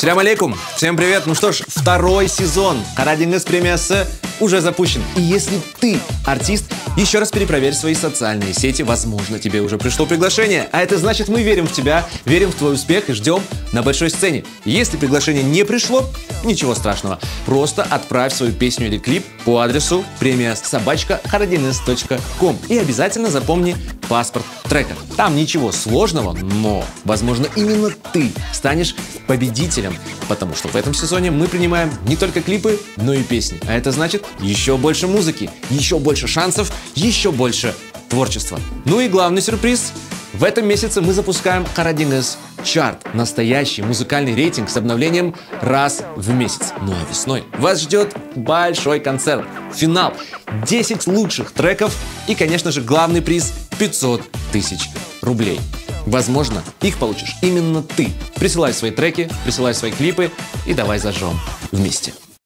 Ассаляму алейкум! Всем привет! Ну что ж, второй сезон Карадингс премиясы уже запущен. И если ты артист, еще раз перепроверь свои социальные сети. Возможно, тебе уже пришло приглашение. А это значит, мы верим в тебя, верим в твой успех и ждем на большой сцене. Если приглашение не пришло, ничего страшного. Просто отправь свою песню или клип по адресу premia@karadings.com и обязательно запомни паспорт трека. Там ничего сложного, но, возможно, именно ты станешь победителем, потому что в этом сезоне мы принимаем не только клипы, но и песни. А это значит еще больше музыки, еще больше шансов, еще больше творчества. Ну и главный сюрприз. В этом месяце мы запускаем Карадингс чарт, настоящий музыкальный рейтинг с обновлением раз в месяц. Ну а весной вас ждет большой концерт, финал, 10 лучших треков и, конечно же, главный приз 500 тысяч рублей. Возможно, их получишь именно ты. Присылай свои треки, присылай свои клипы и давай зажжем вместе.